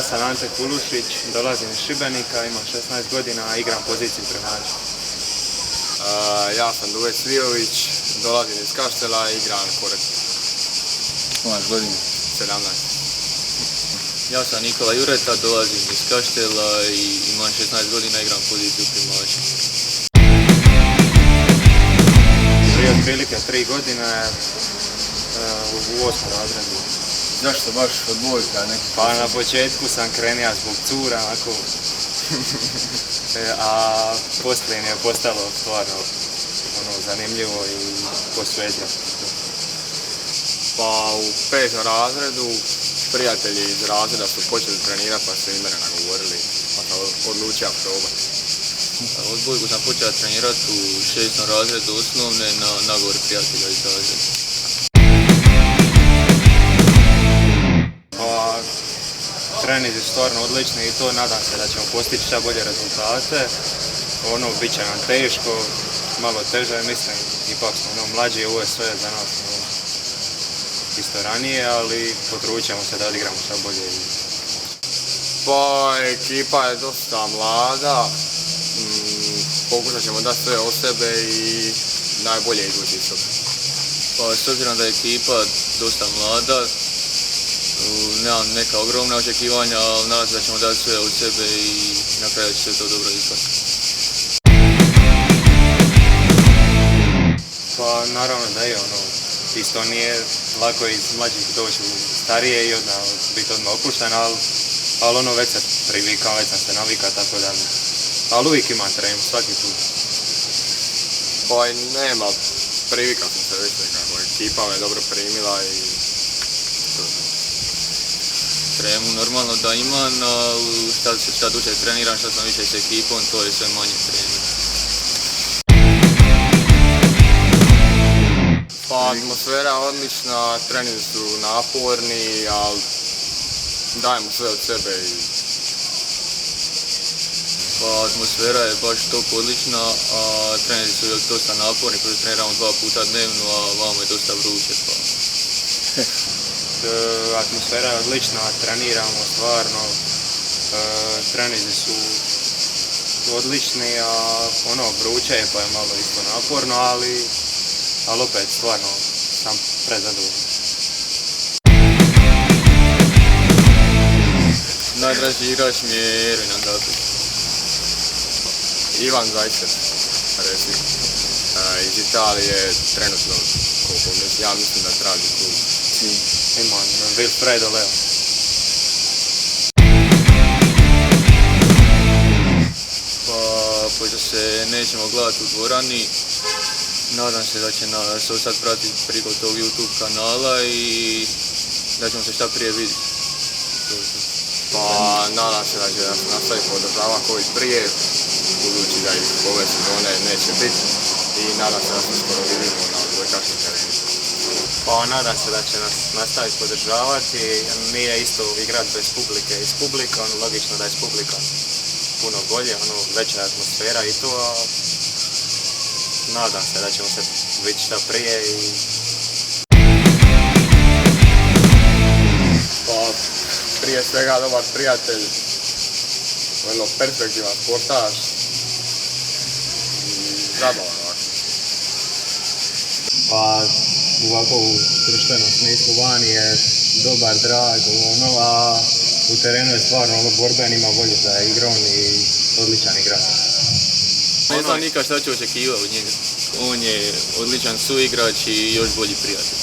sam Ante Kulušić, dolazim iz Šibenika, imam 16 godina, a igram poziciju trenaža. Ja sam Duje Svijović, dolazim iz Kaštela i igram korak. Konaš godinu? 17. Ja sam Nikola Jureta, dolazim iz Kaštela i imam 16 godina, igram poziciju primača. Prije otprilike 3 godine u 8. razredu. Zašto baš odbojka? Pa na početku sam krenio zbog cura, a poslije mi je postalo stvarno zanimljivo i posvetio. Pa u 5. razredu prijatelji iz razreda su počeli trenirati pa su i mene nagovorili pa sam odlučio probati. Odbojku sam počeo trenirati u 6. razredu osnovne na nagovor prijatelja iz razreda. Pa, treninzi su stvarno odlični i to nadam se da ćemo postići šta bolje rezultate. Bit će nam teško, malo teže, mislim, ipak smo mlađi, ovo je sve za nas isto ranije, ali potrudit ćemo se da odigramo šta bolje. Pa ekipa je dosta mlada, pokušat ćemo dati sve od sebe i najbolje izvući iz toga. Pa s obzirom da je ekipa dosta mlada, nemam neka ogromna očekivanja, ali nadam se da ćemo dati sve od sebe i na kraju će se to dobro ispasti. Pa naravno da je isto nije lako iz mlađih doći u starije i onda biti odmah opušten, ali već se privikam, već sam se navikao, tako da ali uvijek imam trening, svaki put. Pa nema, privikao sam se već nekako, ekipa me dobro primila i Tremu normalno da imam, ali šta duže treniram, šta sam više s ekipom, to je sve manje trening. Pa atmosfera je odlična, treninzi su naporni, ali dajemo sve od sebe i... Pa atmosfera je baš toliko odlična, a treninzi su dosta naporni, koji treniramo 2 puta dnevno, a vamo je dosta vruće. Atmosfera je odlična, treniramo stvarno, treninzi su odlični, a vruće je pa je malo isto naporno, ali opet stvarno sam prezadovoljan. Najdraži igrač mi je Ervin Andatović. Ivan Zajcer, recimo, iz Italije, trenutno, ja mislim da traži klub. Imam Wilfredo Leo. Pa, pošto se nećemo gledati u dvorani, nadam se da će nas sad pratiti preko tog YouTube kanala i da ćemo se šta prije vidjeti. Pa nadam se da će nas nastaviti podržavati koji prije, budući da ih ove sezone neće biti i nadam se da se skoro vidimo na odbojkaškom terenu. Pa nadam se da će nas nastaviti podržavati, nije isto igrati bez publike i s publikom, logično da je s publikom puno bolje, veća atmosfera i to, a nadam se da ćemo se vidjeti šta prije i... Pa prije svega dobar prijatelj, perspektivan sportaš i zabavan ovako. Pa ovako u društvenom smislu vani je dobar, drag, a u terenu je stvarno borben, ima volju za igrom i odličan igrač. Ne znam nikad šta ću očekivati od njega. On je odličan suigrač i još bolji prijatelj.